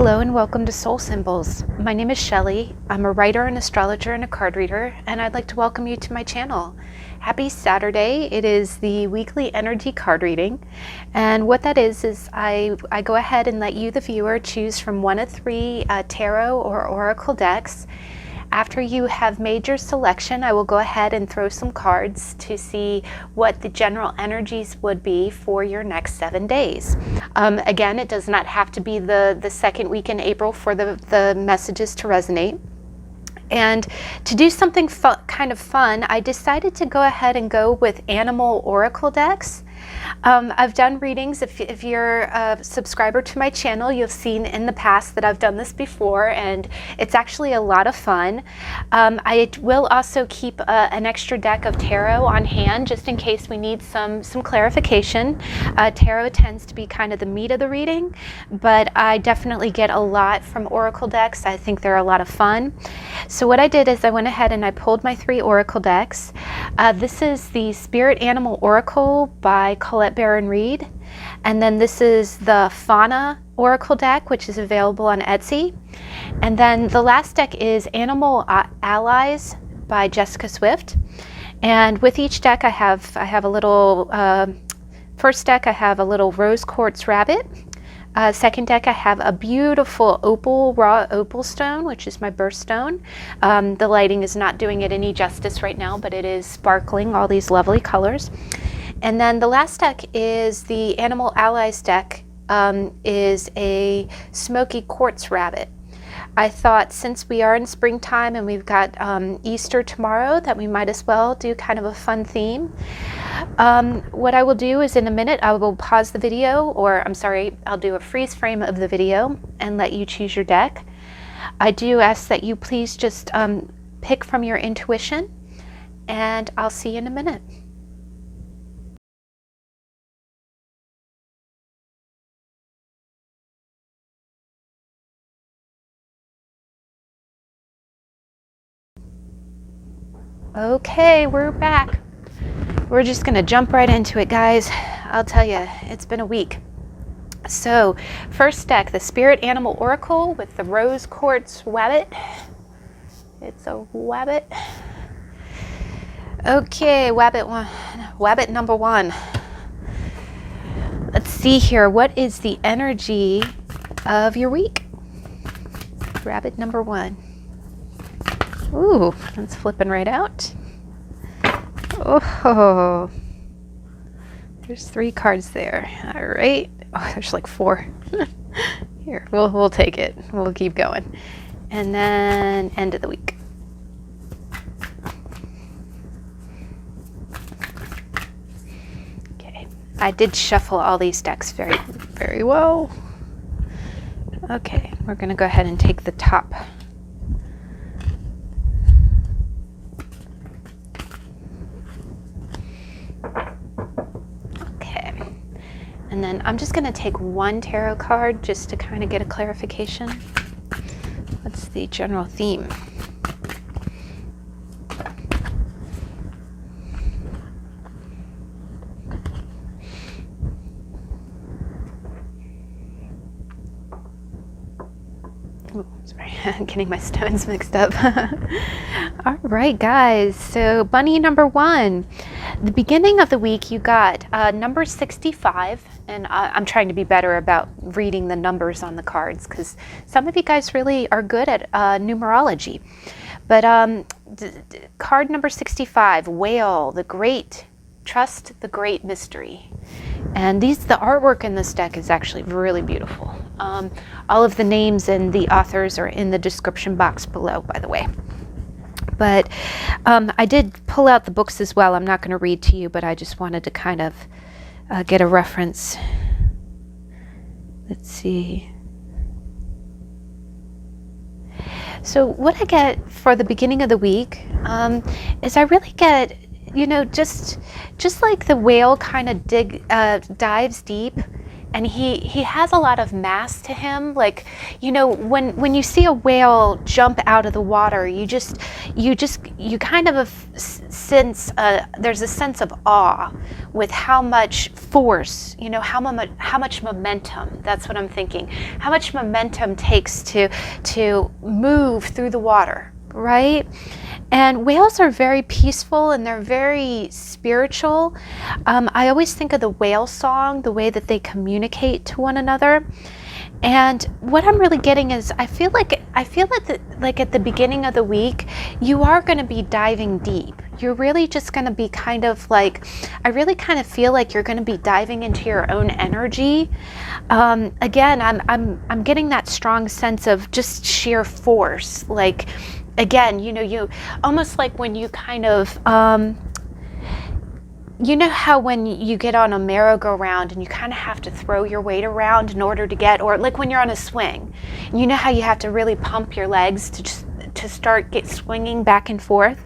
Hello and welcome to Soul Symbols. My name is Shelley. I'm a writer, an astrologer, and a card reader, and I'd like to welcome you to my channel. Happy Saturday. It is the weekly energy card reading, and what that is I go ahead and let you, the viewer, choose from one of three tarot or oracle decks. After you have made your selection, I will go ahead and throw some cards to see what the general energies would be for your next 7 days. Again, it does not have to be the second week in April for the messages to resonate. And to do something kind of fun, I decided to go ahead and go with animal oracle decks. I've done readings. If you're a subscriber to my channel, you've seen in the past that I've done this before, and it's actually a lot of fun. I will also keep an extra deck of tarot on hand just in case we need some clarification. Tarot tends to be kind of the meat of the reading, but I definitely get a lot from oracle decks. I think they're a lot of fun. So what I did is I went ahead and I pulled my 3 oracle decks. This is the Spirit Animal Oracle by Colette Baron-Reid, and then this is the Fauna Oracle deck, which is available on Etsy, and then the last deck is Animal Allies by Jessica Swift. And with each deck I have a little first deck I have a little rose quartz rabbit. Second deck I have a beautiful raw opal stone, which is my birthstone. The lighting is not doing it any justice right now, but it is sparkling, all these lovely colors. And then the last deck is the Animal Allies deck, is a smoky quartz rabbit. I thought since we are in springtime and we've got Easter tomorrow that we might as well do kind of a fun theme. What I will do is in a minute I will pause the video, or I'm sorry, I'll do a freeze frame of the video and let you choose your deck. I do ask that you please just pick from your intuition, and I'll see you in a minute. Okay, we're back. We're just gonna jump right into it, guys. I'll tell you, it's been a week. So, first deck, the Spirit Animal Oracle with the Rose Quartz Wabbit. It's a wabbit. Okay, wabbit number 1. Let's see here, what is the energy of your week? Rabbit number 1. Ooh, that's flipping right out. Oh, there's 3 cards there. All right. Oh, there's like 4. Here, we'll take it. We'll keep going. And then end of the week. Okay. I did shuffle all these decks very, very well. Okay, we're gonna go ahead and take the top. And then I'm just going to take 1 tarot card just to kind of get a clarification. What's the general theme? Oh, sorry, I'm getting my stones mixed up. All right, guys. So bunny number 1. The beginning of the week you got number 65, and I'm trying to be better about reading the numbers on the cards because some of you guys really are good at numerology. But card number 65, Whale, the Great, Trust the Great Mystery. And the artwork in this deck is actually really beautiful. All of the names and the authors are in the description box below, by the way. But I did pull out the books as well. I'm not going to read to you, but I just wanted to kind of get a reference. Let's see. So what I get for the beginning of the week is I really get, you know, just like the whale kind of dives deep and he has a lot of mass to him. Like, you know, when you see a whale jump out of the water, you kind of sense there's a sense of awe with how much force, you know, how much momentum. That's what I'm thinking. How much momentum takes to move through the water, right? And whales are very peaceful and they're very spiritual. I always think of the whale song, the way that they communicate to one another. And what I'm really getting is I feel like at the beginning of the week, you are going to be diving deep. You're really just going to be kind of like, I really kind of feel like you're going to be diving into your own energy. Again, I'm getting that strong sense of just sheer force. Like, again, you know, you almost like when you kind of, you know how when you get on a merry-go-round and you kind of have to throw your weight around in order to get, or like when you're on a swing, you know how you have to really pump your legs to start swinging back and forth.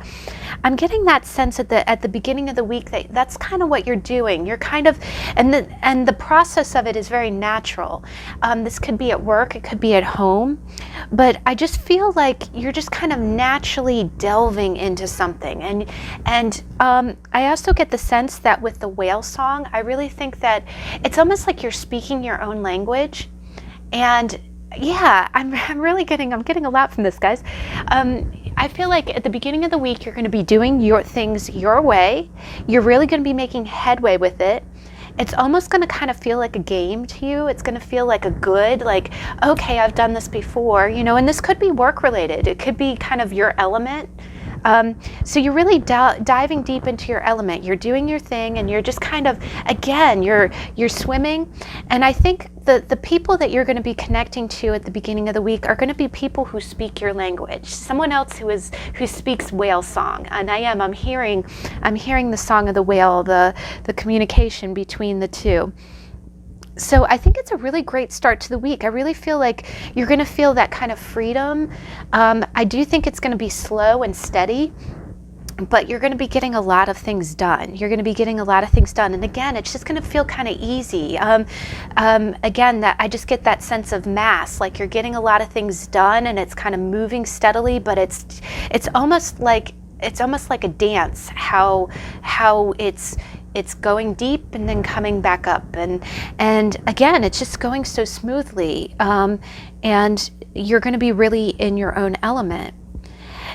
I'm getting that sense at the beginning of the week that's kind of what you're doing. You're kind of, and the process of it is very natural. This could be at work, it could be at home, but I just feel like you're just kind of naturally delving into something. And I also get the sense that with the whale song, I really think that it's almost like you're speaking your own language. And yeah, I'm getting a lot from this, guys. I feel like at the beginning of the week, you're going to be doing your things your way. You're really going to be making headway with it. It's almost going to kind of feel like a game to you. It's going to feel like a good, like, okay, I've done this before, you know, and this could be work related. It could be kind of your element. So you're really diving deep into your element. You're doing your thing and you're just kind of, again, you're swimming. And I think the people that you're going to be connecting to at the beginning of the week are going to be people who speak your language. Someone else who speaks whale song. And I'm hearing the song of the whale, the communication between the two. So I think it's a really great start to the week. I really feel like you're going to feel that kind of freedom. I do think it's going to be slow and steady, but you're going to be getting a lot of things done. You're going to be getting a lot of things done. And again, it's just going to feel kind of easy. Again, that I just get that sense of mass, like you're getting a lot of things done and it's kind of moving steadily, but it's almost like a dance, how it's going deep and then coming back up, and again, it's just going so smoothly, and you're going to be really in your own element.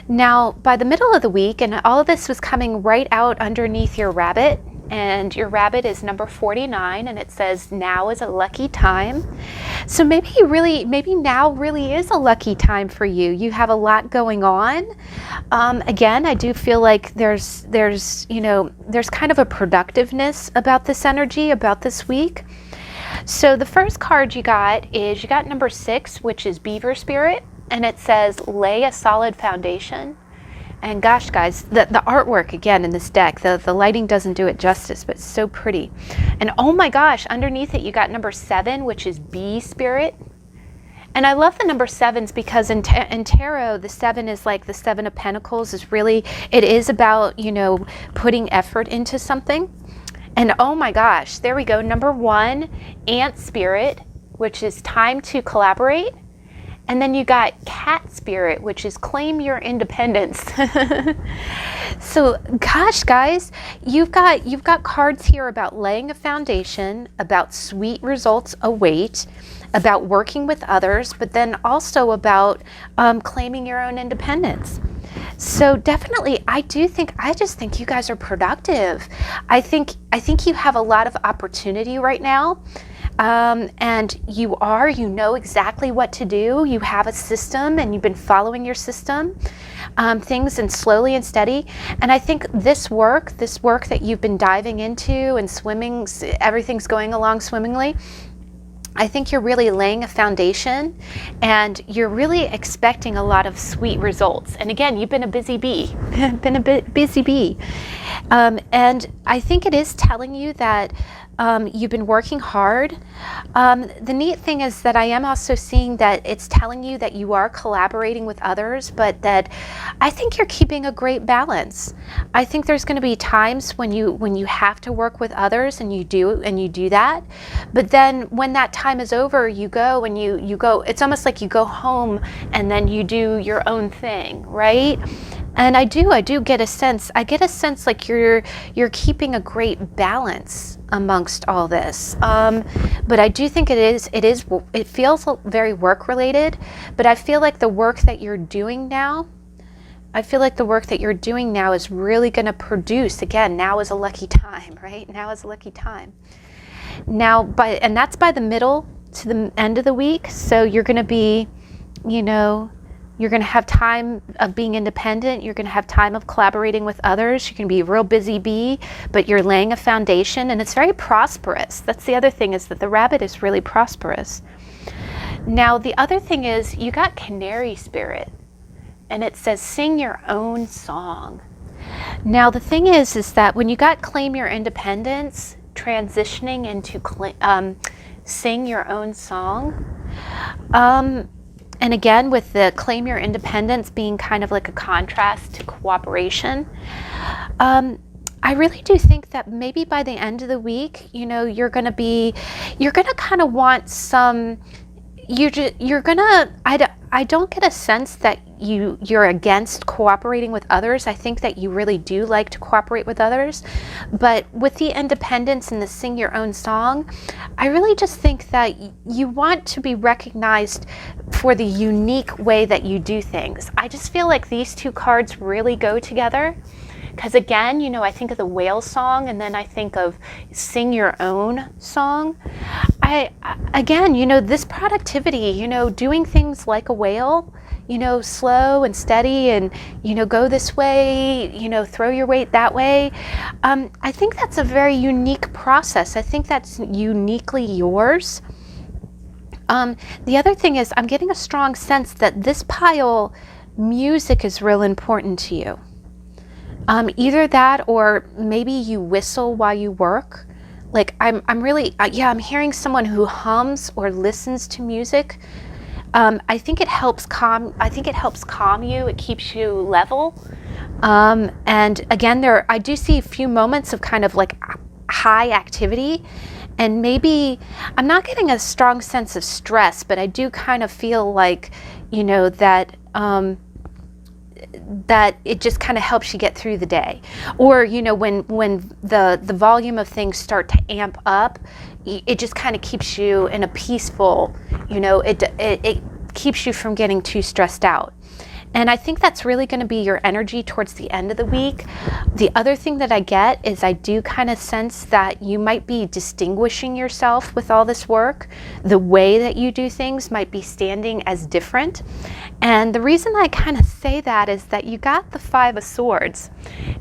Now, by the middle of the week, and all of this was coming right out underneath your rabbit, and your rabbit is number 49, and it says now is a lucky time. So maybe now really is a lucky time for you. You have a lot going on. Again, I do feel like there's kind of a productiveness about this energy, about this week. So the first card you got number 6, which is Beaver Spirit, and it says lay a solid foundation. And gosh, guys, the artwork again in this deck, the lighting doesn't do it justice, but it's so pretty. And oh my gosh, underneath it you got number 7, which is Bee Spirit. And I love the number 7s because in tarot, the 7 is like the 7 of Pentacles. It is about, you know, putting effort into something. And oh my gosh, there we go. Number 1, Ant Spirit, which is time to collaborate. And then you got Cat Spirit, which is claim your independence. So gosh, guys, you've got cards here about laying a foundation, about sweet results await, about working with others, but then also about claiming your own independence. So definitely, I just think you guys are productive. I think you have a lot of opportunity right now. And you know exactly what to do. You have a system and you've been following your system, things, and slowly and steady. And I think this work that you've been diving into and swimming, everything's going along swimmingly. I think you're really laying a foundation and you're really expecting a lot of sweet results. And again, you've been a busy bee, and I think it is telling you that You've been working hard. The neat thing is that I am also seeing that it's telling you that you are collaborating with others, but that I think you're keeping a great balance. I think there's going to be times when you have to work with others, and you do that. But then when that time is over, you go and you go. It's almost like you go home and then you do your own thing, right? And I do get a sense. I get a sense like you're keeping a great balance amongst all this. But I do think it feels very work related. But I feel like the work that you're doing now, is really going to produce. Again, now is a lucky time, right? Now is a lucky time. Now, and that's by the middle to the end of the week. So you're going to be, you're going to have time of being independent. You're going to have time of collaborating with others. You can be a real busy bee, but you're laying a foundation, and it's very prosperous. That's the other thing, is that the rabbit is really prosperous. Now, the other thing is you got canary spirit, and it says sing your own song. Now, the thing is that when you got claim your independence, transitioning into sing your own song, and again, with the claim your independence being kind of like a contrast to cooperation, I really do think that maybe by the end of the week, you're going to kind of want some, I don't get a sense that you're against cooperating with others. I think that you really do like to cooperate with others. But with the independence and the sing your own song, I really just think that you want to be recognized for the unique way that you do things. I just feel like these two cards really go together. Because again, I think of the whale song, and then I think of sing your own song. This productivity, doing things like a whale, slow and steady, and, go this way, throw your weight that way. I think that's a very unique process. I think that's uniquely yours. The other thing is I'm getting a strong sense that this pile, music is real important to you. Either that, or maybe you whistle while you work. Like I'm hearing someone who hums or listens to music. I think it helps calm you. It keeps you level. And again, I do see a few moments of kind of like high activity, and maybe I'm not getting a strong sense of stress, but I do kind of feel like, that it just kind of helps you get through the day. Or, when the volume of things start to amp up, it just kind of keeps you in a peaceful, it keeps you from getting too stressed out. And I think that's really going to be your energy towards the end of the week. The other thing that I get is I do kind of sense that you might be distinguishing yourself with all this work. The way that you do things might be standing as different. And the reason I kind of say that is that you got the Five of Swords.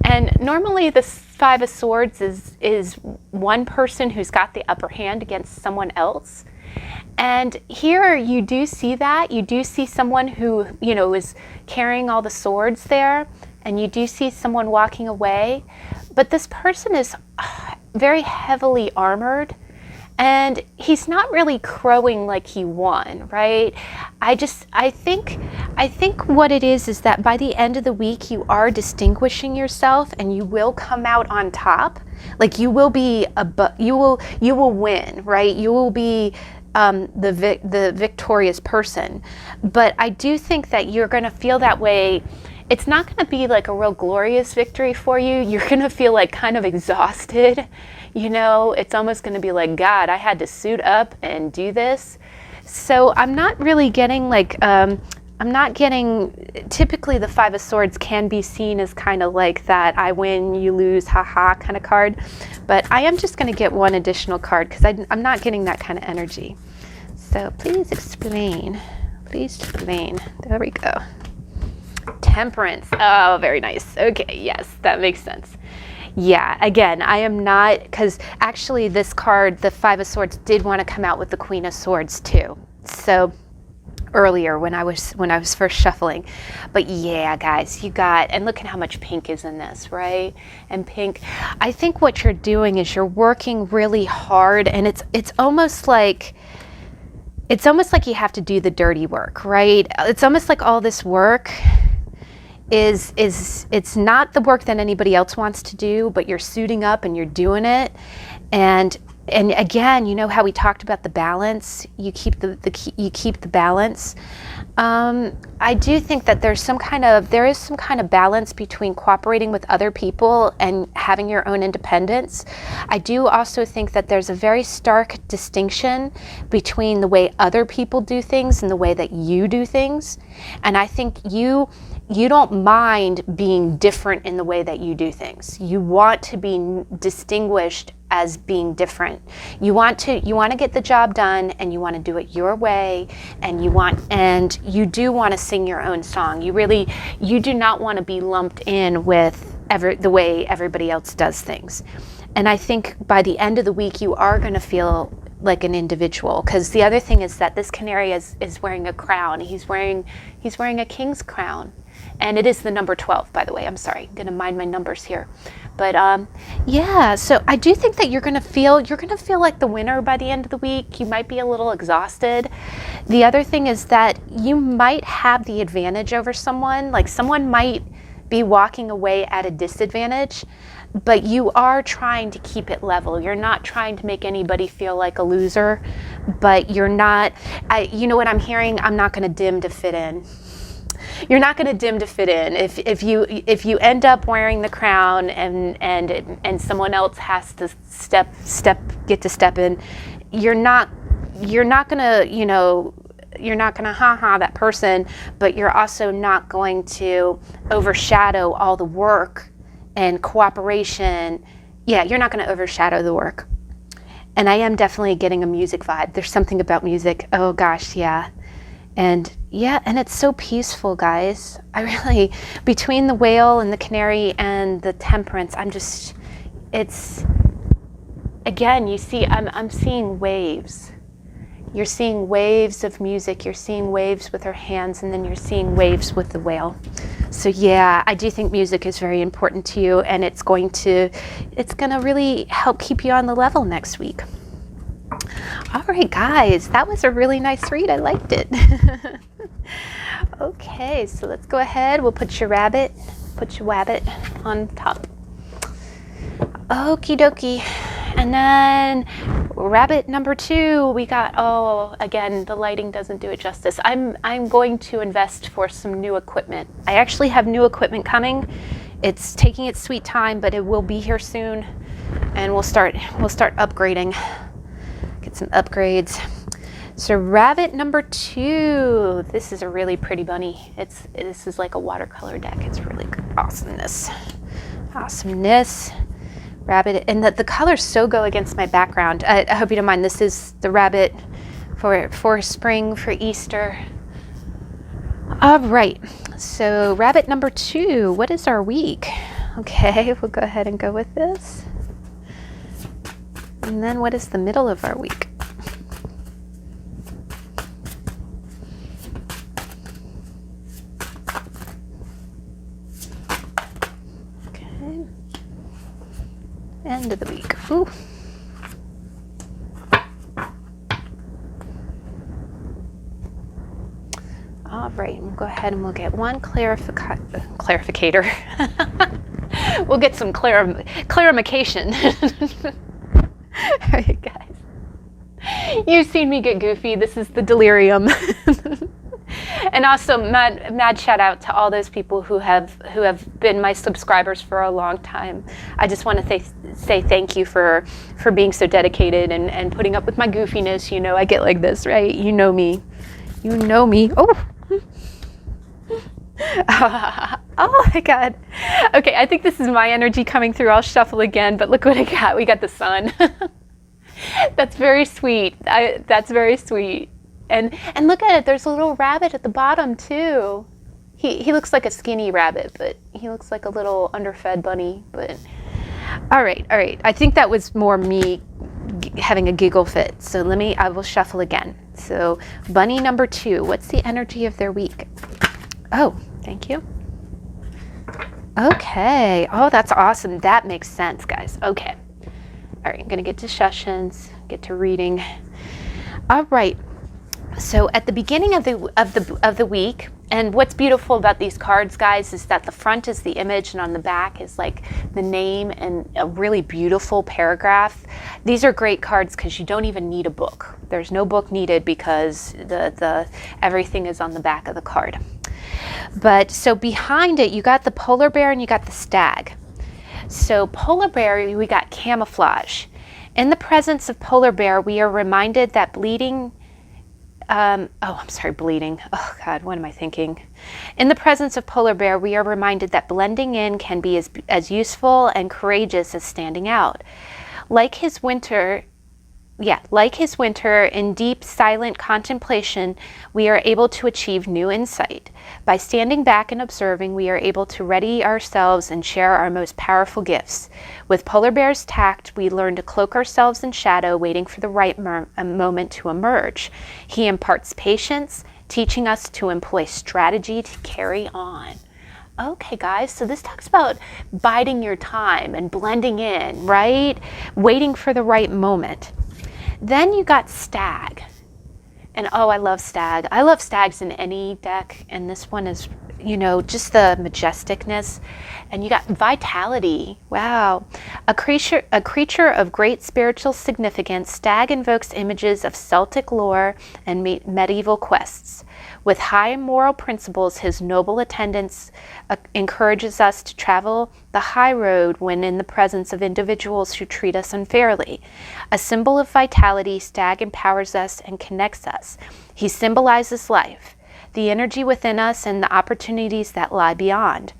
And normally the Five of Swords is one person who's got the upper hand against someone else. And here you do see that. You do see someone who, is carrying all the swords there, and you do see someone walking away. But this person is very heavily armored, and he's not really crowing like he won, right? I think what it is that by the end of the week, you are distinguishing yourself, and you will come out on top. Like you will be you will win, right? You will be the victorious person. But I do think that you're going to feel that way. It's not going to be like a real glorious victory for you. You're going to feel like kind of exhausted. It's almost going to be like, God, I had to suit up and do this. So I'm not really getting typically the Five of Swords can be seen as kind of like that I win, you lose, haha kind of card. But I am just going to get one additional card because I'm not getting that kind of energy. So please explain. Please explain. There we go. Temperance. Oh, very nice. Okay, yes, that makes sense. Yeah, again, I am not, because actually this card, the Five of Swords, did want to come out with the Queen of Swords too. So earlier when I was first shuffling. But yeah, guys, you got, and look at how much pink is in this, right? And pink, I think what you're doing is you're working really hard, and it's almost like you have to do the dirty work, right? It's almost like all this work is it's not the work that anybody else wants to do, but you're suiting up and you're doing it. And again, you know how we talked about the balance. You keep the balance. I do think that there is some kind of balance between cooperating with other people and having your own independence. I do also think that there's a very stark distinction between the way other people do things and the way that you do things. And I think you don't mind being different in the way that you do things. You want to be distinguished as being different. You want to get the job done, and you want to do it your way, and you do want to sing your own song. You do not want to be lumped in with the way everybody else does things. And I think by the end of the week, you are going to feel like an individual, because the other thing is that this canary is wearing a crown. He's wearing a king's crown. And it is the number 12, by the way. I'm sorry, I'm gonna mind my numbers here. But yeah, so I do think that you're gonna feel like the winner by the end of the week. You might be a little exhausted. The other thing is that you might have the advantage over someone. Like, someone might be walking away at a disadvantage, but you are trying to keep it level. You're not trying to make anybody feel like a loser, but you're not, you know what I'm hearing? I'm not gonna dim to fit in. You're not going to dim to fit in. If you end up wearing the crown and someone else has to get to step in, you're not going to, you're not going to ha-ha that person, but you're also not going to overshadow all the work and cooperation. Yeah, you're not going to overshadow the work. And I am definitely getting a music vibe. There's something about music. Oh gosh, yeah. And it's so peaceful, guys. Between the whale and the canary and the temperance, again, you see, I'm seeing waves. You're seeing waves of music. You're seeing waves with her hands, and then you're seeing waves with the whale. So yeah, I do think music is very important to you, and it's gonna really help keep you on the level next week. All right, guys, that was a really nice read. I liked it. Okay, so let's go ahead. We'll put your wabbit on top. Okie dokie. And then rabbit number 2, we got, again, the lighting doesn't do it justice. I'm going to invest for some new equipment. I actually have new equipment coming. It's taking its sweet time, but it will be here soon, and we'll start upgrading. Get some upgrades. So rabbit number 2, this is a really pretty bunny. This is like a watercolor deck. It's really good. Awesomeness. Rabbit, and the colors so go against my background. I hope you don't mind. This is the rabbit for spring, for Easter. All right, so rabbit number 2, what is our week? Okay, we'll go ahead and go with this. And then what is the middle of our week? Okay. End of the week. Ooh. All right, we'll go ahead and we'll get one clarificator. We'll get some clarification. All right, guys. You've seen me get goofy. This is the delirium. And also, mad shout out to all those people who have been my subscribers for a long time. I just want to say thank you for being so dedicated and putting up with my goofiness. You know, I get like this, right? You know me. Oh. Oh my God. Okay, I think this is my energy coming through. I'll shuffle again, but look what I got. We got the sun. That's very sweet. That's very sweet. And look at it. There's a little rabbit at the bottom too. He looks like a skinny rabbit, but he looks like a little underfed bunny. But all right. I think that was more me having a giggle fit. So I will shuffle again. So bunny number 2, what's the energy of their week? Oh, thank you. Okay. Oh, that's awesome. That makes sense, guys. Okay. All right, I'm going to get to sessions, get to reading. All right. So at the beginning of the week, and what's beautiful about these cards, guys, is that the front is the image and on the back is like the name and a really beautiful paragraph. These are great cards because you don't even need a book. There's no book needed because the everything is on the back of the card. But so behind it, you got the polar bear and you got the stag. So polar bear, we got camouflage. In the presence of polar bear, we are reminded that bleeding. Oh, God, what am I thinking? In the presence of polar bear, we are reminded that blending in can be as useful and courageous as standing out. Like his winter, in deep, silent contemplation, we are able to achieve new insight. By standing back and observing, we are able to ready ourselves and share our most powerful gifts. With polar bear's tact, we learn to cloak ourselves in shadow, waiting for the right moment to emerge. He imparts patience, teaching us to employ strategy to carry on. Okay, guys, so this talks about biding your time and blending in, right? Waiting for the right moment. Then you got stag. And oh, I love stag. I love stags in any deck. And this one is, just the majesticness. And you got vitality. Wow. A creature of great spiritual significance, stag invokes images of Celtic lore and medieval quests. With high moral principles, his noble attendance encourages us to travel the high road when in the presence of individuals who treat us unfairly. A symbol of vitality, stag empowers us and connects us. He symbolizes life, the energy within us, and the opportunities that lie beyond.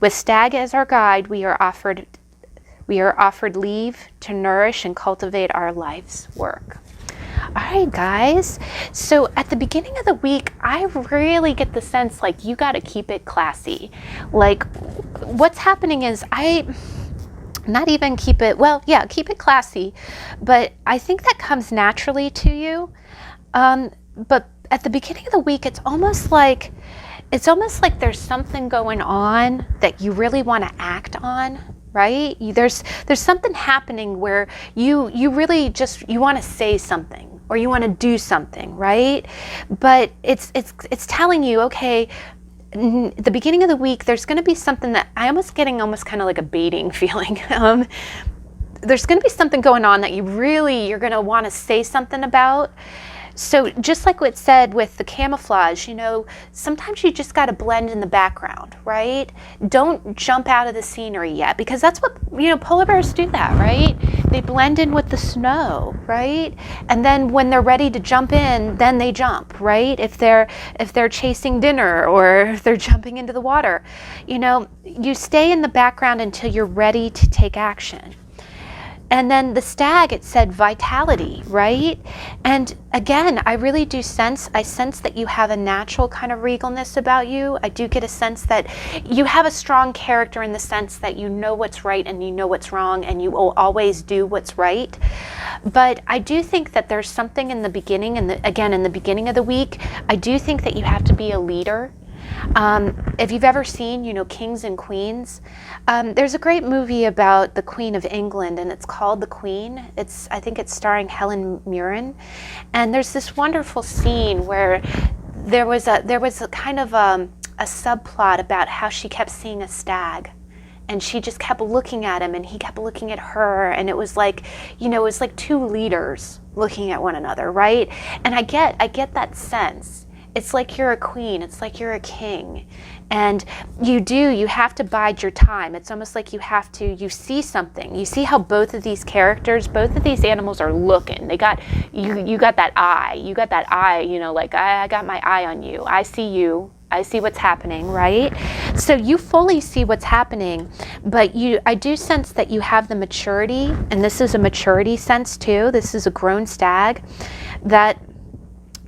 With stag as our guide, we are offered leave to nourish and cultivate our life's work. All right, guys. So at the beginning of the week, I really get the sense like you got to keep it classy. Like what's happening is keep it classy, but I think that comes naturally to you. But at the beginning of the week, it's almost like there's something going on that you really want to act on. Right? There's something happening where you really just, you want to say something or you want to do something, right? But it's telling you, okay, the beginning of the week, there's going to be something that I'm almost kind of like a baiting feeling. There's going to be something going on that you're going to want to say something about. So just like what it said with the camouflage, sometimes you just got to blend in the background, right? Don't jump out of the scenery yet, because that's what, polar bears do that, right? They blend in with the snow, right? And then when they're ready to jump in, then they jump, right? If they're chasing dinner or if they're jumping into the water, you stay in the background until you're ready to take action. And then the stag, it said vitality, right? And again, I really do sense that you have a natural kind of regalness about you. I do get a sense that you have a strong character in the sense that you know what's right and you know what's wrong and you will always do what's right. But I do think that there's something in the beginning, in the beginning of the week, I do think that you have to be a leader. If you've ever seen, Kings and Queens, there's a great movie about the Queen of England, and it's called The Queen. I think it's starring Helen Mirren, and there's this wonderful scene where there was a kind of a subplot about how she kept seeing a stag. And she just kept looking at him and he kept looking at her, and it was like, two leaders looking at one another, right? And I get that sense. It's like you're a queen, it's like you're a king, and you have to bide your time. It's almost like you see something. You see how both of these animals are looking. You got that eye, like I got my eye on you. I see you. I see what's happening, right? So you fully see what's happening, but I do sense that you have the maturity, and this is a maturity sense too. This is a grown stag, that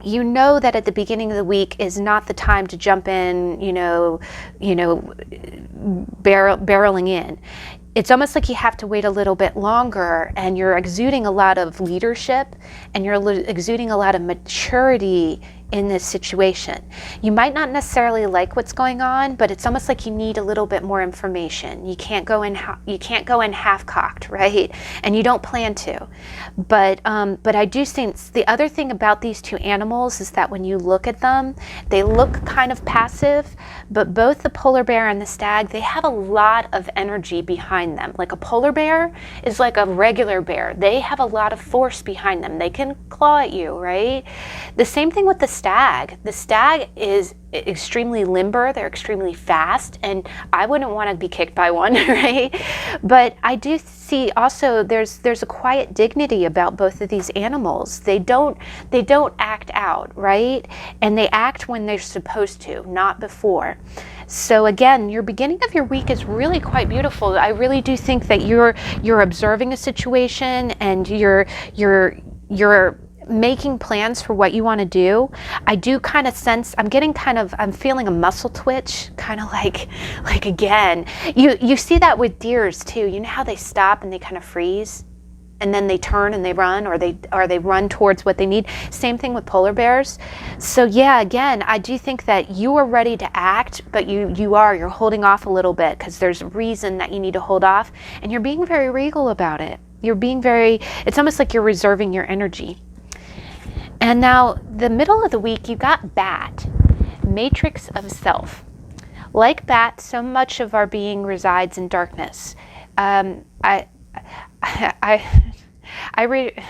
that at the beginning of the week is not the time to jump in, barreling in. it's almost like you have to wait a little bit longer, and you're exuding a lot of leadership, and you're exuding a lot of maturity in this situation. You might not necessarily like what's going on, but it's almost like you need a little bit more information. You can't go in half-cocked, right? And you don't plan to. But I do think the other thing about these two animals is that when you look at them, they look kind of passive, but both the polar bear and the stag, they have a lot of energy behind them. Like a polar bear is like a regular bear. They have a lot of force behind them. They can claw at you, right? The same thing with the stag. The stag is extremely limber, they're extremely fast, and I wouldn't want to be kicked by one, right? But I do see also there's a quiet dignity about both of these animals. They don't act out, right? And they act when they're supposed to, not before. So again, your beginning of your week is really quite beautiful. I really do think that you're observing a situation, and you're making plans for what you want to do. I do kind of sense, I'm feeling a muscle twitch, kind of like again, you see that with deers too. You know how they stop and they kind of freeze, and then they turn and they run, or they run towards what they need. Same thing with polar bears. So yeah, again, I do think that you are ready to act, but you're holding off a little bit because there's a reason that you need to hold off, and you're being very regal about it. It's almost like you're reserving your energy. And now the middle of the week, you got Bat, Matrix of Self. Like Bat, so much of our being resides in darkness. I read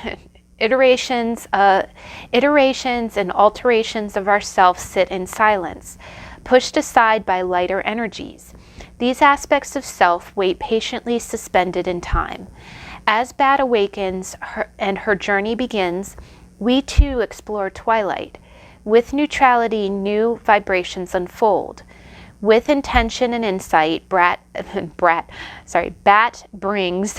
iterations and alterations of ourself sit in silence, pushed aside by lighter energies. These aspects of self wait patiently suspended in time. As Bat awakens and her journey begins, we too explore twilight. With neutrality, new vibrations unfold. With intention and insight, Bat brings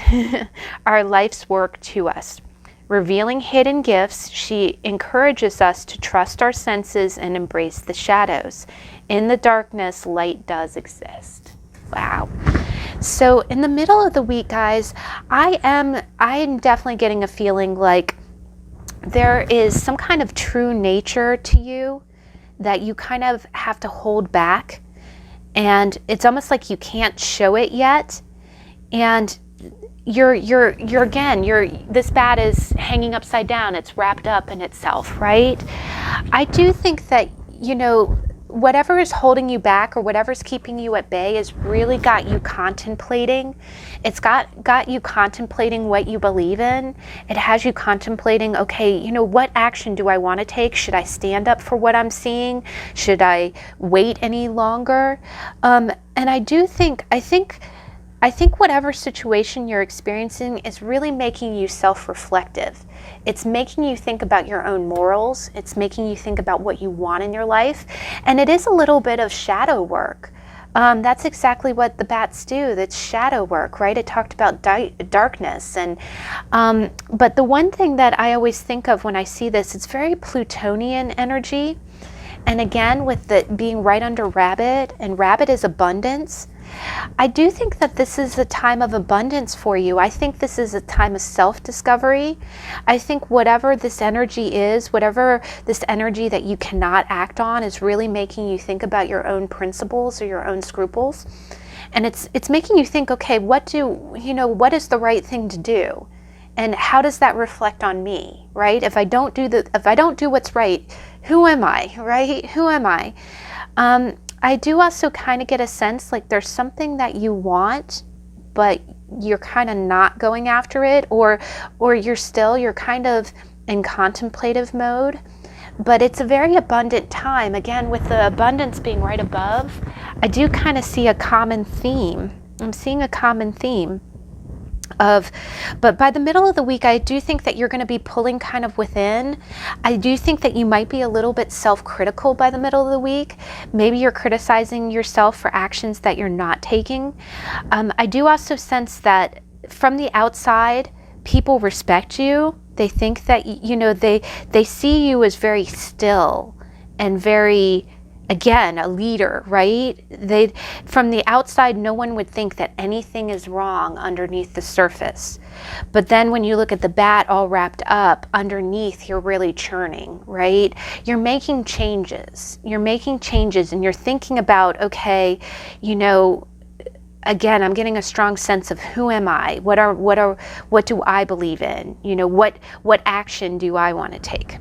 our life's work to us. Revealing hidden gifts, she encourages us to trust our senses and embrace the shadows. In the darkness, light does exist. Wow. So in the middle of the week, guys, I am definitely getting a feeling like there is some kind of true nature to you that you kind of have to hold back, and it's almost like you can't show it yet. And this bat is hanging upside down. It's wrapped up in itself, right? I do think that, whatever is holding you back or whatever's keeping you at bay has really got you contemplating. It's got you contemplating what you believe in. It has you contemplating, okay, what action do I want to take? Should I stand up for what I'm seeing? Should I wait any longer? And I think whatever situation you're experiencing is really making you self-reflective. It's making you think about your own morals. It's making you think about what you want in your life. And it is a little bit of shadow work. That's exactly what the bats do. That's shadow work, right? It talked about darkness. But the one thing that I always think of when I see this, it's very Plutonian energy. And again, with the being right under Rabbit, and Rabbit is abundance. I do think that this is a time of abundance for you. I think this is a time of self-discovery. I think whatever this energy is, whatever this energy that you cannot act on is really making you think about your own principles or your own scruples. And it's making you think, okay, what is the right thing to do? And how does that reflect on me, right? If I don't do what's right, who am I, right? Who am I? I do also kind of get a sense like there's something that you want, but you're kind of not going after it, or you're kind of in contemplative mode. But it's a very abundant time. Again, with the abundance being right above, I do kind of see a common theme. I'm seeing a common theme. But by the middle of the week, I do think that you're going to be pulling kind of within. I do think that you might be a little bit self-critical by the middle of the week. Maybe you're criticizing yourself for actions that you're not taking. I do also sense that from the outside, people respect you. They think that, they see you as very still and very again, a leader, right? They, from the outside, no one would think that anything is wrong underneath the surface. But then when you look at the bat all wrapped up, underneath you're really churning, right? You're making changes. You're making changes and you're thinking about, okay, you know, again, I'm getting a strong sense of who am I? What do I believe in? You know, what action do I want to take?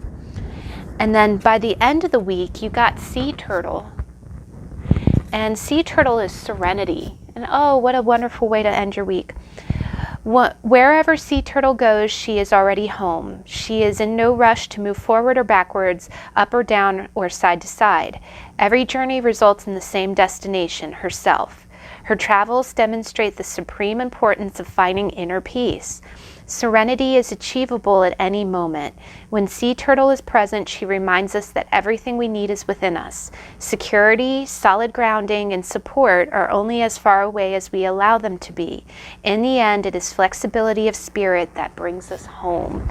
And then by the end of the week, you got sea turtle. And sea turtle is serenity. And oh, what a wonderful way to end your week. Wherever sea turtle goes, she is already home. She is in no rush to move forward or backwards, up or down, or side to side. Every journey results in the same destination, herself. Her travels demonstrate the supreme importance of finding inner peace. Serenity is achievable at any moment. When Sea Turtle is present, she reminds us that everything we need is within us. Security, solid grounding, and support are only as far away as we allow them to be. In the end, it is flexibility of spirit that brings us home.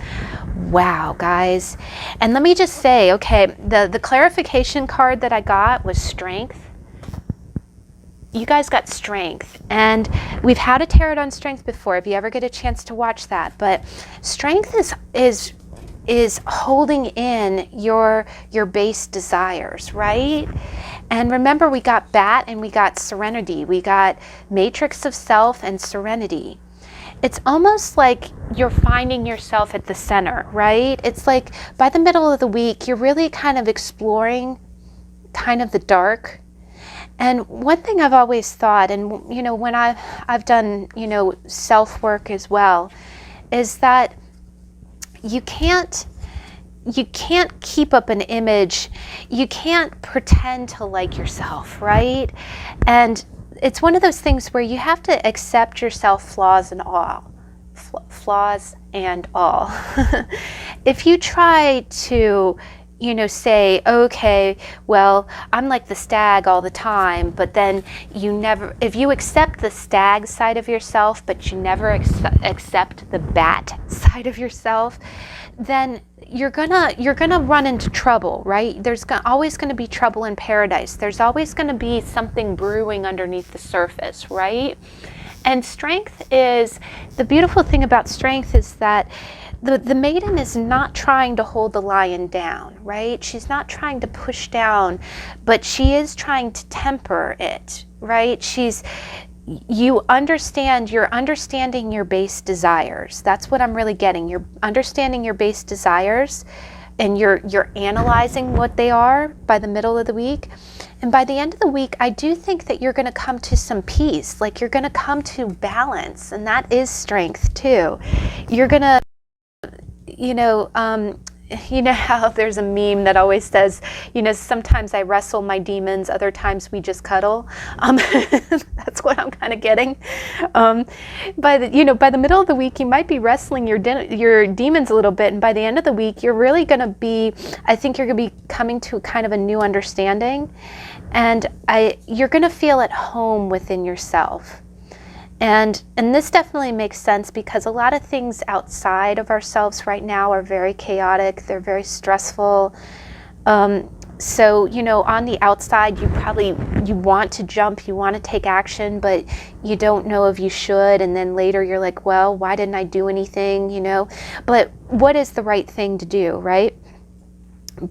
Wow, guys. And let me just say, okay, the clarification card that I got was strength. You guys got strength, and we've had a tarot on strength before if you ever get a chance to watch that. But strength is holding in your base desires, right? And remember, we got bat and we got serenity. We got matrix of self and serenity. It's almost like you're finding yourself at the center, right? It's like by the middle of the week, you're really kind of exploring kind of the dark. And one thing I've always thought, and you know, when I've done, you know, self-work as well, is that you can't keep up an image. You can't pretend to like yourself, right? And it's one of those things where you have to accept yourself, flaws and all. Flaws and all. If you try to, you know, say, okay, well, I'm like the stag all the time, but then if you accept the stag side of yourself, but you never accept the bat side of yourself, then you're gonna run into trouble, right? There's always gonna be trouble in paradise. There's always gonna be something brewing underneath the surface, right? And strength is, the beautiful thing about strength is that the maiden is not trying to hold the lion down, right? She's not trying to push down, but she is trying to temper it, right? You're understanding your base desires. That's what I'm really getting. You're understanding your base desires, and you're analyzing what they are by the middle of the week. And by the end of the week, I do think that you're going to come to some peace, like you're going to come to balance, and that is strength too. You're going to, you know how there's a meme that always says, you know, sometimes I wrestle my demons, other times we just cuddle. That's what I'm kind of getting. By the middle of the week, you might be wrestling your demons a little bit, and by the end of the week, you're really going to be, I think you're going to be coming to kind of a new understanding, and you're going to feel at home within yourself. And this definitely makes sense because a lot of things outside of ourselves right now are very chaotic. They're very stressful. So, you know, on the outside, you want to jump, you want to take action, but you don't know if you should. And then later you're like, well, why didn't I do anything, you know? But what is the right thing to do, right?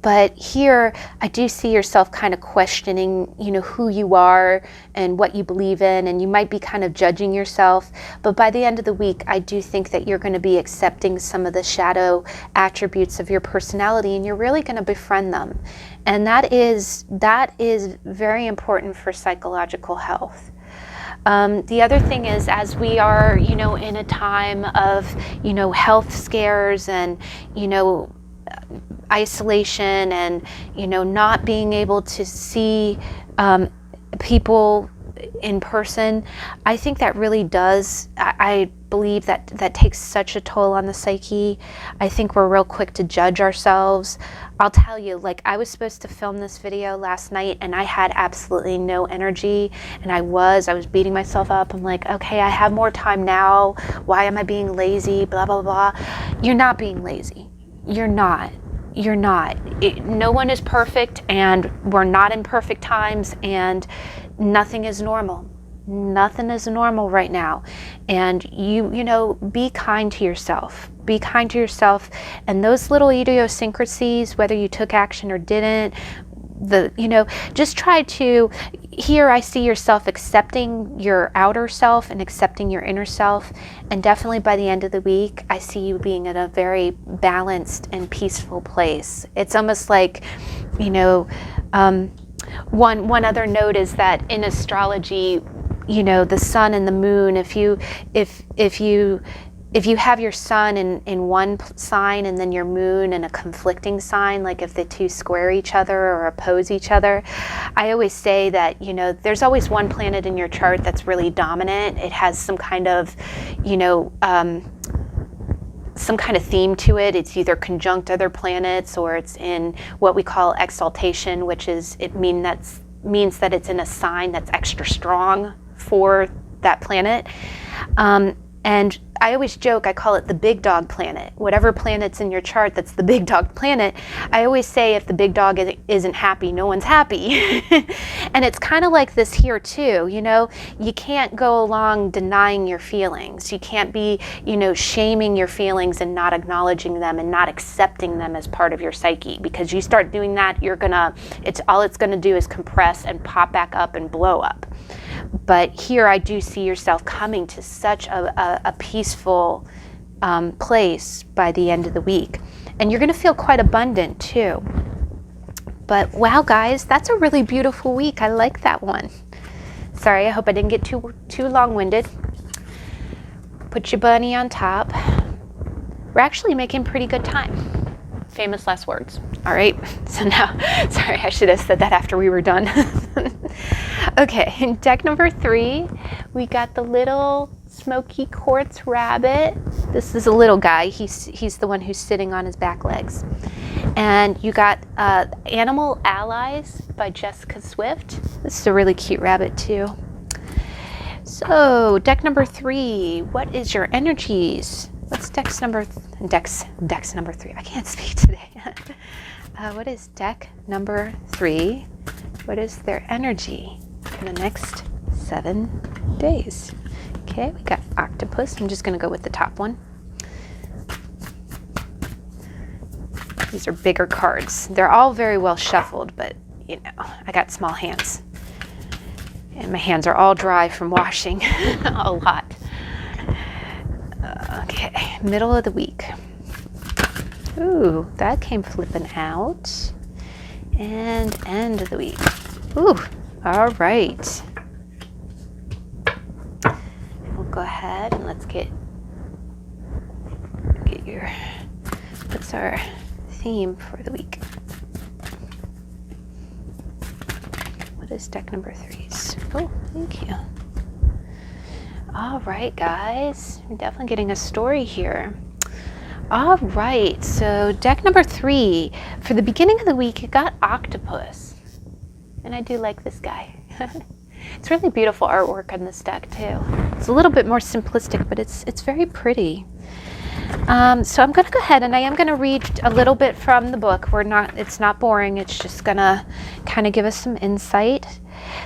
But here, I do see yourself kind of questioning, you know, who you are and what you believe in, and you might be kind of judging yourself. But by the end of the week, I do think that you're going to be accepting some of the shadow attributes of your personality, and you're really going to befriend them. And that is very important for psychological health. The other thing is, as we are, you know, in a time of, you know, health scares and, you know, isolation and, you know, not being able to see people in person, I think that really does, I believe that takes such a toll on the psyche. I think we're real quick to judge ourselves. I'll tell you, like, I was supposed to film this video last night and I had absolutely no energy, and I was beating myself up. I'm like, okay, I have more time now. Why am I being lazy? Blah, blah, blah. You're not being lazy. You're not. you're not. No one is perfect, and we're not in perfect times, and nothing is normal. Nothing is normal right now. And you know, be kind to yourself. Be kind to yourself. And those little idiosyncrasies, whether you took action or didn't, just try to, here I see yourself accepting your outer self and accepting your inner self. And definitely by the end of the week, I see you being in a very balanced and peaceful place. It's almost like, you know, one other note is that in astrology, you know, the sun and the moon, if you have your sun in one sign and then your moon in a conflicting sign, like if the two square each other or oppose each other, I always say that, you know, there's always one planet in your chart that's really dominant. It has some kind of, you know, some kind of theme to it. It's either conjunct other planets, or it's in what we call exaltation, which is, means that it's in a sign that's extra strong for that planet. And I always joke, I call it the big dog planet. Whatever planet's in your chart that's the big dog planet, I always say if the big dog isn't happy, no one's happy. And it's kind of like this here too, you know, you can't go along denying your feelings. You can't be, you know, shaming your feelings and not acknowledging them and not accepting them as part of your psyche, because you start doing that, all it's gonna do is compress and pop back up and blow up. But here I do see yourself coming to such a peaceful place by the end of the week. And you're going to feel quite abundant too. But wow, guys, that's a really beautiful week. I like that one. Sorry, I hope I didn't get too long-winded. Put your bunny on top. We're actually making pretty good time. Famous last words. All right, so now, sorry, I should have said that after we were done. Okay, in deck number 3, we got the little smoky quartz rabbit. This is a little guy. He's the one who's sitting on his back legs. And you got Animal Allies by Jessica Swift. This is a really cute rabbit too. So deck number 3, what is your energies? What's deck number 3? I can't speak today. What is deck number 3? What is their energy for the next 7 days? Okay, we got octopus. I'm just going to go with the top one. These are bigger cards. They're all very well shuffled, but you know, I got small hands. And my hands are all dry from washing a lot. Okay, middle of the week. Ooh, that came flipping out. And end of the week. Ooh, all right. We'll go ahead and let's get what's our theme for the week? What is deck number 3's? Oh, thank you. All right, guys, I'm definitely getting a story here. All right, so deck number 3, for the beginning of the week, you got octopus. And I do like this guy. It's really beautiful artwork on this deck too. It's a little bit more simplistic, but it's very pretty. So I'm gonna go ahead and I am gonna read a little bit from the book. It's not boring, it's just gonna kind of give us some insight.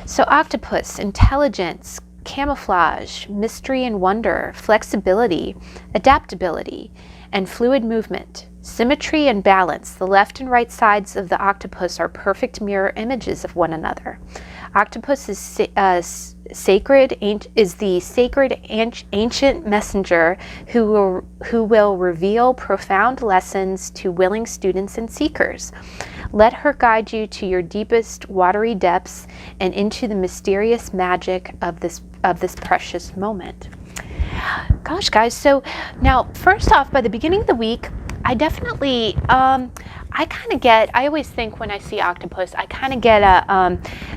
So octopus, intelligence, camouflage, mystery and wonder, flexibility, adaptability, and fluid movement, symmetry and balance. The left and right sides of the octopus are perfect mirror images of one another. Octopus is the sacred ancient messenger who will reveal profound lessons to willing students and seekers. Let her guide you to your deepest watery depths and into the mysterious magic of this precious moment. Gosh, guys, so now first off, by the beginning of the week, I definitely I always think when I see octopus, I kind of get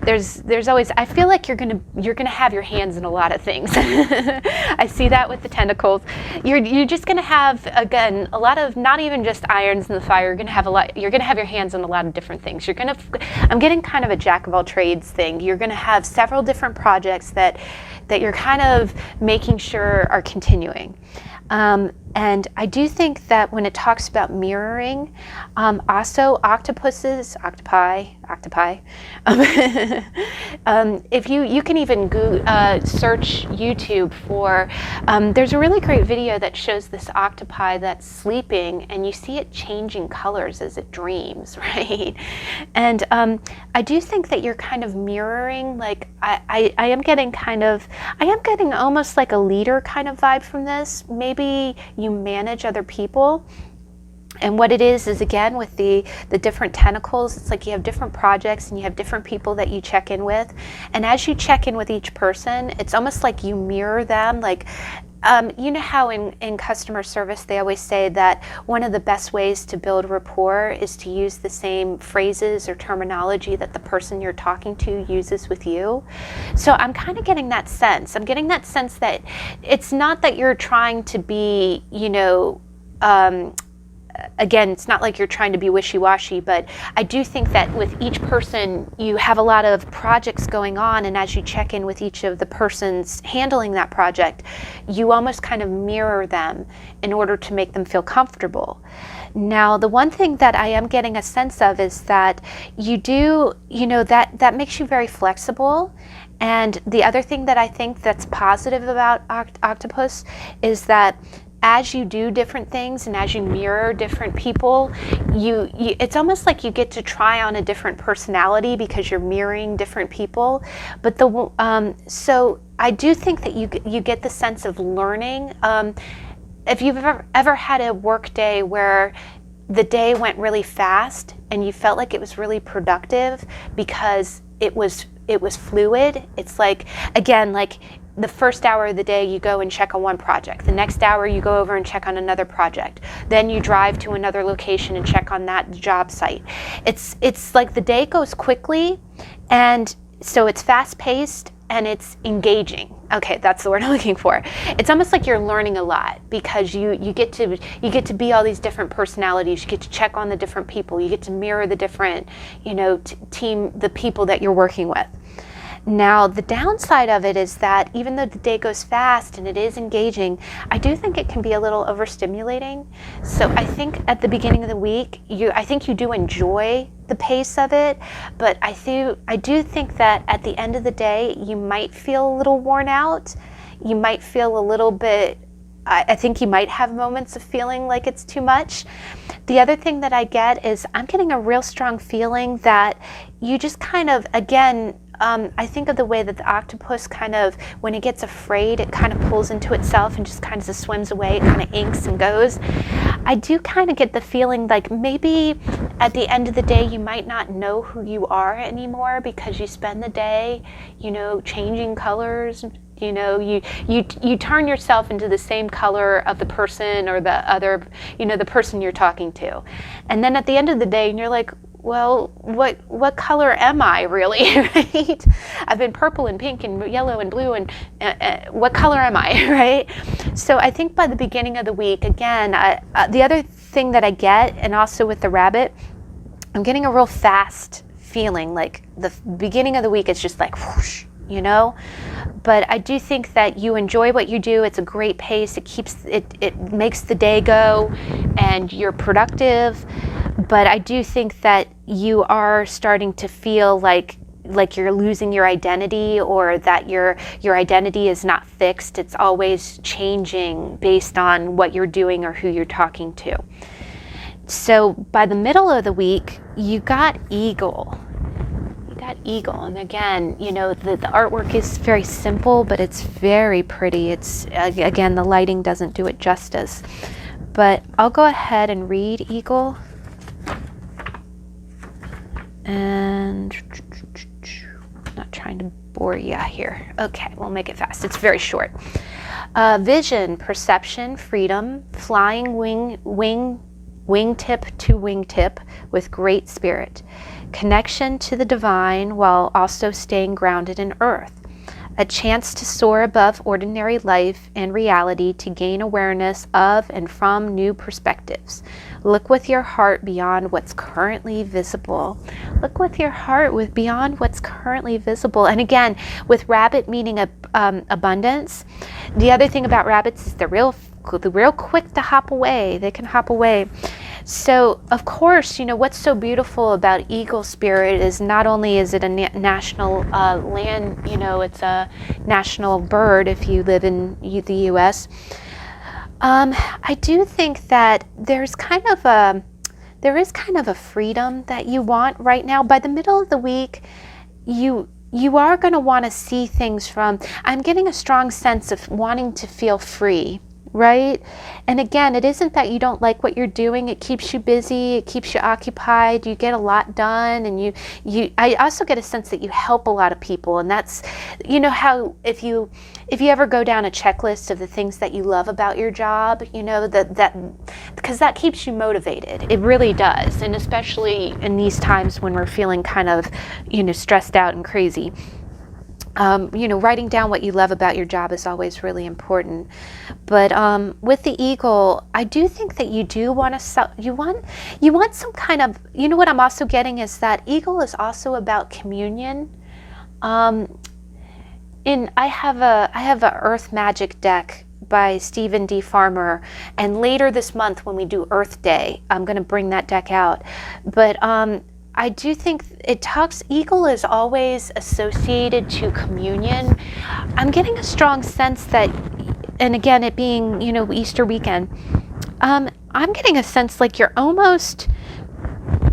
there's always, I feel like you're gonna have your hands in a lot of things. I see that with the tentacles. You're just gonna have, again, a lot of, not even just irons in the fire. You're gonna have your hands in a lot of different things. I'm getting kind of a jack of all trades thing. You're gonna have several different projects that you're kind of making sure are continuing. And I do think that when it talks about mirroring, also octopi, if you can even search YouTube for, there's a really great video that shows this octopi that's sleeping, and you see it changing colors as it dreams, right? And I do think that you're kind of mirroring, like I am getting almost like a leader kind of vibe from this. Maybe you manage other people. And what it is again with the different tentacles, it's like you have different projects and you have different people that you check in with. And as you check in with each person, it's almost like you mirror them. Like, you know how in customer service they always say that one of the best ways to build rapport is to use the same phrases or terminology that the person you're talking to uses with you. So I'm kind of getting that sense. I'm getting that sense that it's not that you're trying to be, again, it's not like you're trying to be wishy-washy, but I do think that with each person, you have a lot of projects going on, and as you check in with each of the persons handling that project, you almost kind of mirror them in order to make them feel comfortable. Now, the one thing that I am getting a sense of is that you do, that makes you very flexible. And the other thing that I think that's positive about octopus is that as you do different things and as you mirror different people, it's almost like you get to try on a different personality because you're mirroring different people. But so I do think that you get the sense of learning. If you've ever had a work day where the day went really fast and you felt like it was really productive because it was fluid. It's like, again, like the first hour of the day you go and check on one project. The next hour you go over and check on another project. Then you drive to another location and check on that job site. It's like the day goes quickly, and so it's fast-paced and it's engaging. Okay, that's the word I'm looking for. It's almost like you're learning a lot because you get to be all these different personalities. You get to check on the different people. You get to mirror the different, the people that you're working with. Now, the downside of it is that even though the day goes fast and it is engaging, I do think it can be a little overstimulating. So I think at the beginning of the week, I think you do enjoy the pace of it, but I do think that at the end of the day, you might feel a little worn out. You might feel a little bit, I think you might have moments of feeling like it's too much. The other thing that I get is I'm getting a real strong feeling that you just kind of, again, I think of the way that the octopus kind of, when it gets afraid, it kind of pulls into itself and just kind of swims away. It kind of inks and goes. I do kind of get the feeling like maybe at the end of the day, you might not know who you are anymore because you spend the day, changing colors. You turn yourself into the same color of the person or the other, the person you're talking to. And then at the end of the day, and you're like, well, what color am I really, right? I've been purple and pink and yellow and blue, and what color am I, right? So I think by the beginning of the week, again, the other thing that I get, and also with the rabbit, I'm getting a real fast feeling, like the beginning of the week is just like whoosh, but I do think that you enjoy what you do. It's a great pace. It makes the day go and you're productive. But I do think that you are starting to feel like you're losing your identity, or that your identity is not fixed. It's always changing based on what you're doing or who you're talking to. So by the middle of the week, you got Eagle. And again, the artwork is very simple, but it's very pretty. It's, again, the lighting doesn't do it justice. But I'll go ahead and read Eagle. And I'm not trying to bore you here. Okay, we'll make it fast. It's very short. Vision, perception, freedom, flying wingtip to wingtip with great spirit. Connection to the divine while also staying grounded in earth. A chance to soar above ordinary life and reality to gain awareness of and from new perspectives. Look with your heart beyond what's currently visible. Look with your heart beyond what's currently visible. And again, with rabbit meaning abundance, the other thing about rabbits is they're real real quick to hop away. They can hop away. So, of course, you know, what's so beautiful about eagle spirit is not only is it a national land, you know, it's a national bird if you live in the U.S. I do think that there is kind of a freedom that you want right now. By the middle of the week, you are going to want to see things from, I'm getting a strong sense of wanting to feel free, right? And again, it isn't that you don't like what you're doing. It keeps you busy. It keeps you occupied. You get a lot done. And I also get a sense that you help a lot of people. And that's, you know, how if you ever go down a checklist of the things that you love about your job, you know, because that keeps you motivated. It really does. And especially in these times when we're feeling kind of, you know, stressed out and crazy. You know, writing down what you love about your job is always really important. But with the eagle, I do think that you do want to, you want some kind of, you know, what I'm also getting is that eagle is also about communion. I have a Earth Magic deck by Stephen D. Farmer, and later this month when we do Earth Day, I'm going to bring that deck out. But I do think it talks, eagle is always associated to communion. I'm getting a strong sense that, and again, it being, you know, Easter weekend, I'm getting a sense like you're almost,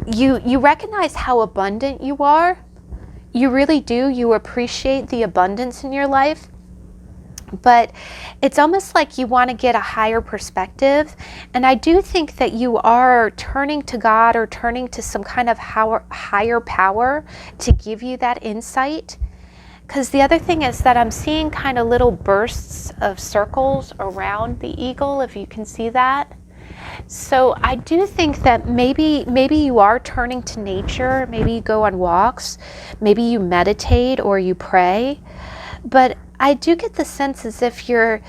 you recognize how abundant you are. You really do. You appreciate the abundance in your life. But it's almost like you want to get a higher perspective. And I do think that you are turning to God or turning to some kind of higher power to give you that insight. Because the other thing is that I'm seeing kind of little bursts of circles around the eagle, if you can see that. So I do think that maybe you are turning to nature. Maybe you go on walks. Maybe you meditate or you pray. But I do get the sense as if you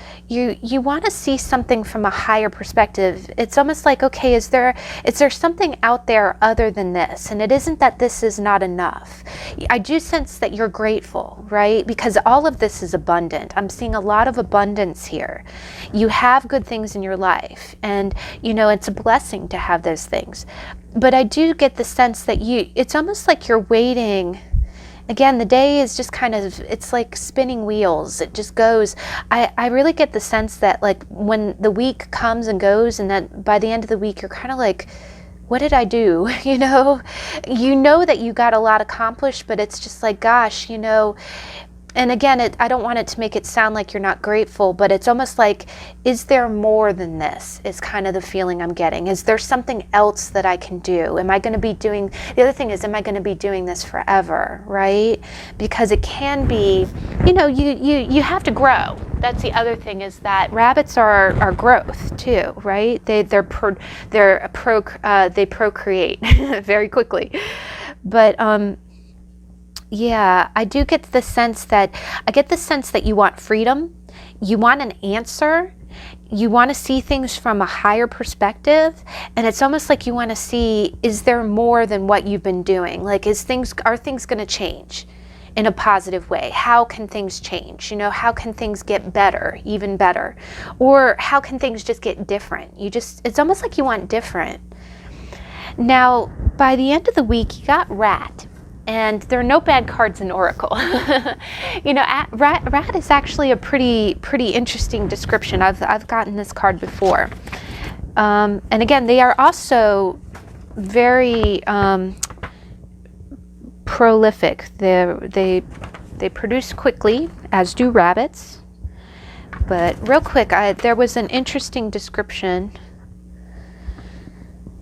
want to see something from a higher perspective. It's almost like, okay, is there something out there other than this? And it isn't that this is not enough. I do sense that you're grateful, right? Because all of this is abundant. I'm seeing a lot of abundance here. You have good things in your life, and you know, it's a blessing to have those things. But I do get the sense that it's almost like you're waiting. Again, the day is just kind of, it's like spinning wheels. It just goes. I really get the sense that like when the week comes and goes, and that by the end of the week, you're kind of like, what did I do? You know that you got a lot accomplished, but it's just like, gosh, you know. And again, I don't want it to make it sound like you're not grateful, but it's almost like, is there more than this? Is kind of the feeling I'm getting. Is there something else that I can do? Am I going to be doing, the other thing is, am I going to be doing this forever, right? Because it can be, you know, you have to grow. That's the other thing, is that rabbits are growth too, right? They procreate very quickly. But yeah, I get the sense that you want freedom, you want an answer, you want to see things from a higher perspective, and it's almost like you want to see, is there more than what you've been doing? Like, are things going to change in a positive way? How can things change? You know, how can things get better, even better? Or how can things just get different? It's almost like you want different. Now, by the end of the week, you got rat. And there are no bad cards in Oracle. You know, rat is actually a pretty interesting description. I've gotten this card before. And again, they are also very prolific. They produce quickly, as do rabbits. But real quick, there was an interesting description.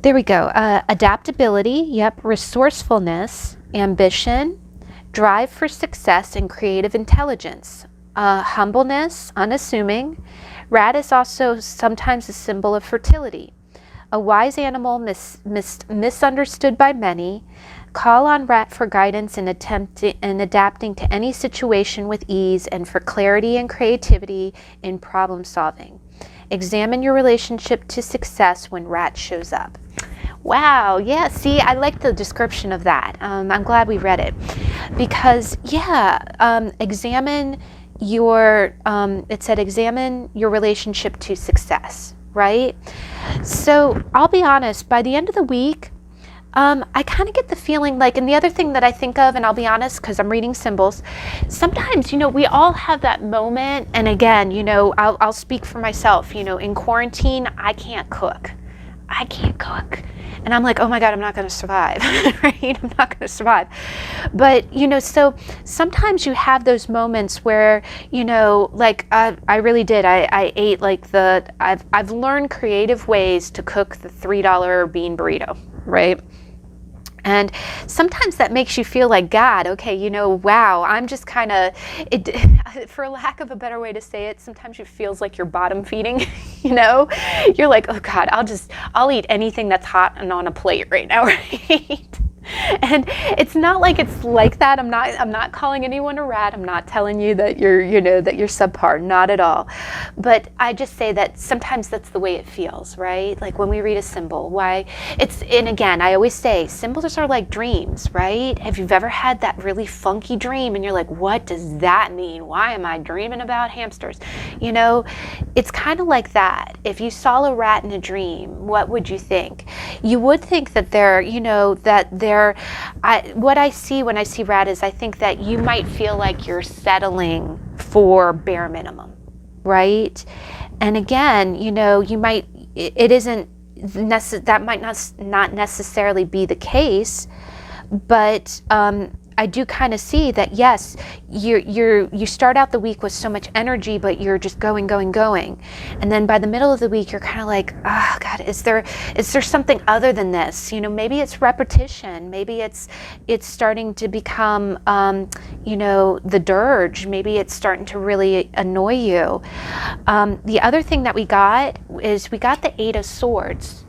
There we go. Adaptability, yep, resourcefulness, ambition, drive for success, and creative intelligence. Humbleness, unassuming. Rat is also sometimes a symbol of fertility. A wise animal misunderstood by many. Call on rat for guidance in adapting to any situation with ease, and for clarity and creativity in problem solving. Examine your relationship to success when rat shows up. Wow, yeah, see, I like the description of that. I'm glad we read it. Because, yeah, examine it said examine your relationship to success, right? So I'll be honest, by the end of the week, I kind of get the feeling like, and the other thing that I think of, and I'll be honest, because I'm reading symbols, sometimes, we all have that moment. And again, I'll speak for myself, in quarantine, I can't cook. And I'm like, oh my God, I'm not going to survive, right? I'm not going to survive. But, so sometimes you have those moments where, like I really did. I ate like I've learned creative ways to cook the $3 bean burrito, right? And sometimes that makes you feel like, God, okay, wow, I'm just kind of, for lack of a better way to say it, sometimes it feels like you're bottom feeding, You're like, oh God, I'll eat anything that's hot and on a plate right now, right? And it's not like it's like that. I'm not calling anyone a rat. I'm not telling you that you're subpar, not at all. But I just say that sometimes that's the way it feels, right? Like when we read a symbol, and again, I always say symbols are like dreams, right? Have you ever had that really funky dream and you're like, what does that mean? Why am I dreaming about hamsters? It's kind of like that. If you saw a rat in a dream, what would you think? You would think that what I see when I see rat is I think that you might feel like you're settling for bare minimum, right? And again, you might, it isn't that might not necessarily be the case, but I do kind of see that, yes, you start out the week with so much energy, but you're just going. And then by the middle of the week, you're kind of like, oh God, is there something other than this? Maybe it's repetition. Maybe it's starting to become, the dirge. Maybe it's starting to really annoy you. The other thing that we got the 8 of Swords.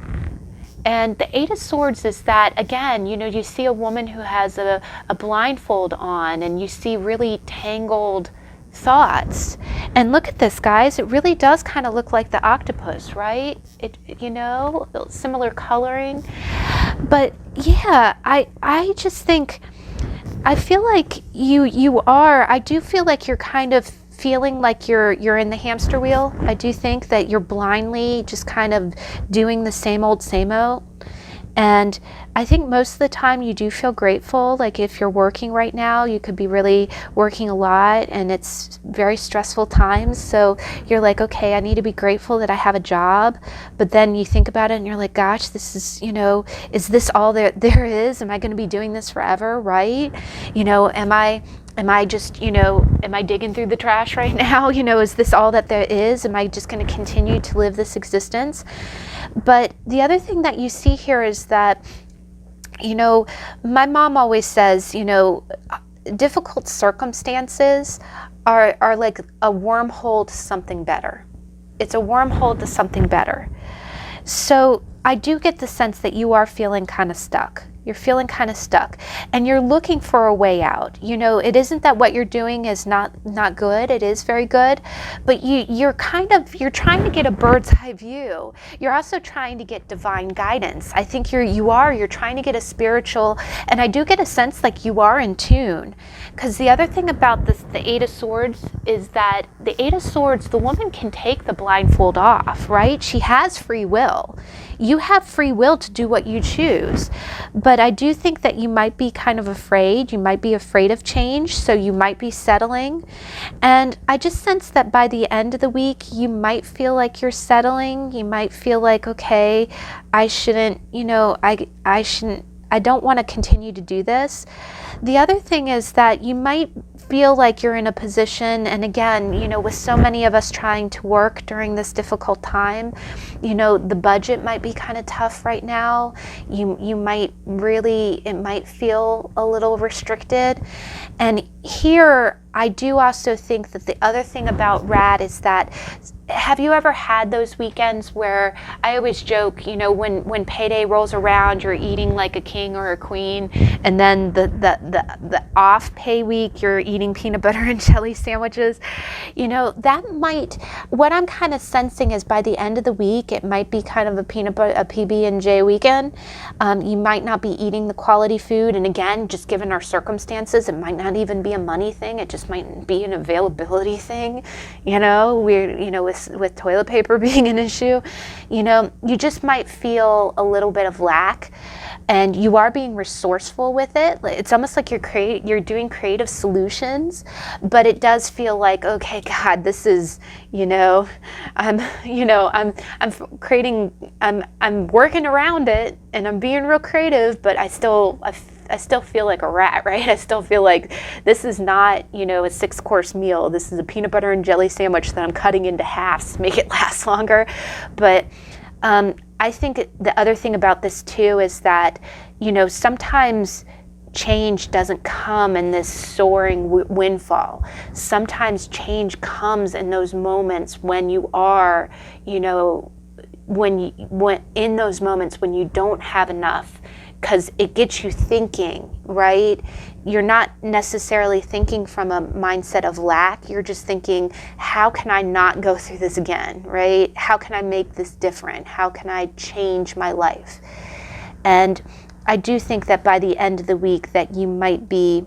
And the 8 of Swords is that, again, you see a woman who has a blindfold on and you see really tangled thoughts. And look at this, guys. It really does kind of look like the octopus, right? Similar coloring. But yeah, I just think, I feel like I do feel like you're kind of feeling like you're in the hamster wheel. I do think that you're blindly just kind of doing the same old. And I think most of the time you do feel grateful. Like if you're working right now, you could be really working a lot and it's very stressful times. So you're like, okay, I need to be grateful that I have a job. But then you think about it and you're like, gosh, this is, is this all there is? Am I going to be doing this forever, right? Am I just, am I digging through the trash right now? Is this all that there is? Am I just going to continue to live this existence? But the other thing that you see here is that, my mom always says, difficult circumstances are like a wormhole to something better. It's a wormhole to something better. So I do get the sense that you are feeling kind of stuck. You're feeling kind of stuck and you're looking for a way out. It isn't that what you're doing is not good. It is very good, but you're trying to get a bird's eye view. You're also trying to get divine guidance. I think you're trying to get a spiritual, and I do get a sense like you are in tune. Because the other thing about the 8 of Swords is that the 8 of Swords, the woman can take the blindfold off, right? She has free will. You have free will to do what you choose. But I do think that you might be kind of afraid. You might be afraid of change, so you might be settling. And I just sense that by the end of the week, you might feel like you're settling. You might feel like, okay, I don't want to continue to do this. The other thing is that you might feel like you're in a position, and again, with so many of us trying to work during this difficult time, the budget might be kind of tough right now. It might feel a little restricted. And here, I do also think that the other thing about rat is that, have you ever had those weekends where, I always joke, when payday rolls around, you're eating like a king or a queen, and then the off pay week, you're eating peanut butter and jelly sandwiches. What I'm kind of sensing is by the end of the week, it might be kind of a PB&J weekend. You might not be eating the quality food. And again, just given our circumstances, it might not even be a money thing. It just just might be an availability thing, you know, with toilet paper being an issue, you know, you just might feel a little bit of lack, and you are being resourceful with it. It's almost like you're doing creative solutions, but it does feel like, okay, God, this is, I'm working around it and I'm being real creative, but I still feel like a rat, right? I still feel like this is not, a 6-course meal. This is a peanut butter and jelly sandwich that I'm cutting into halves to make it last longer. But I think the other thing about this too is that, sometimes change doesn't come in this soaring windfall. Sometimes change comes in those moments when you are, when in those moments when you don't have enough, because it gets you thinking, right? You're not necessarily thinking from a mindset of lack. You're just thinking, how can I not go through this again, right? How can I make this different? How can I change my life? And I do think that by the end of the week that you might be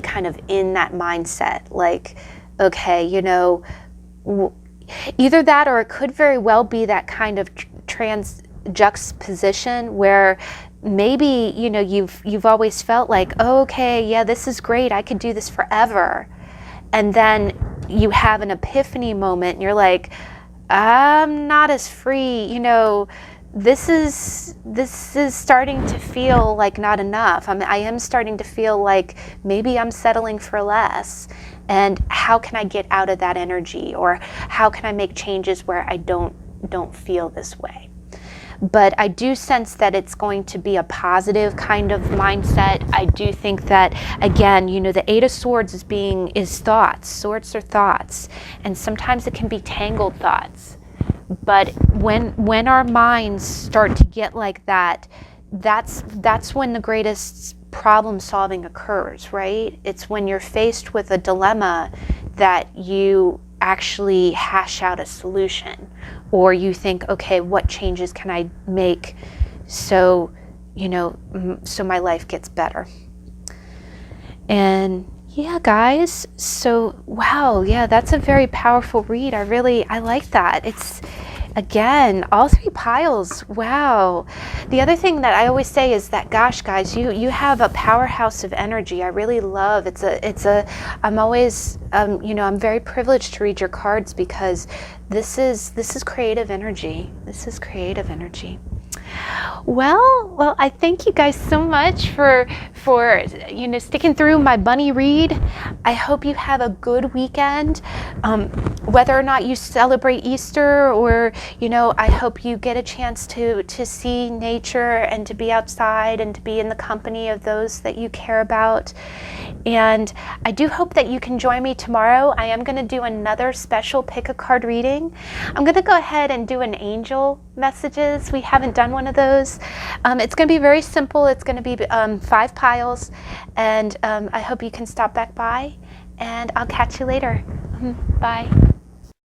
kind of in that mindset, like, okay, either that, or it could very well be that kind of juxtaposition where maybe you've always felt like, oh, okay, yeah, this is great, I could do this forever, and then you have an epiphany moment and you're like, I'm not as free, this is starting to feel like not enough. I am starting to feel like maybe I'm settling for less, and how can I get out of that energy, or how can I make changes where I don't feel this way? But I do sense that it's going to be a positive kind of mindset. I do think that, again, the 8 of Swords is thoughts. Swords are thoughts, and sometimes it can be tangled thoughts. But when our minds start to get like that, that's when the greatest problem solving occurs, right? It's when you're faced with a dilemma that you actually hash out a solution, or you think, okay, what changes can I make so my life gets better? And yeah, guys, so wow, yeah, that's a very powerful read. I like that. It's, again, all 3 piles. Wow. The other thing that I always say is that, gosh, guys, you have a powerhouse of energy. I really love I'm always I'm very privileged to read your cards, because this is creative energy. This is creative energy. Well, I thank you guys so much for sticking through my bunny read. I hope you have a good weekend. Whether or not you celebrate Easter, or I hope you get a chance to see nature and to be outside and to be in the company of those that you care about. And I do hope that you can join me tomorrow. I am going to do another special pick a card reading. I'm going to go ahead and do an angel messages. We haven't done one of those. It's going to be very simple. It's going to be 5 piles, and I hope you can stop back by, and I'll catch you later. Bye.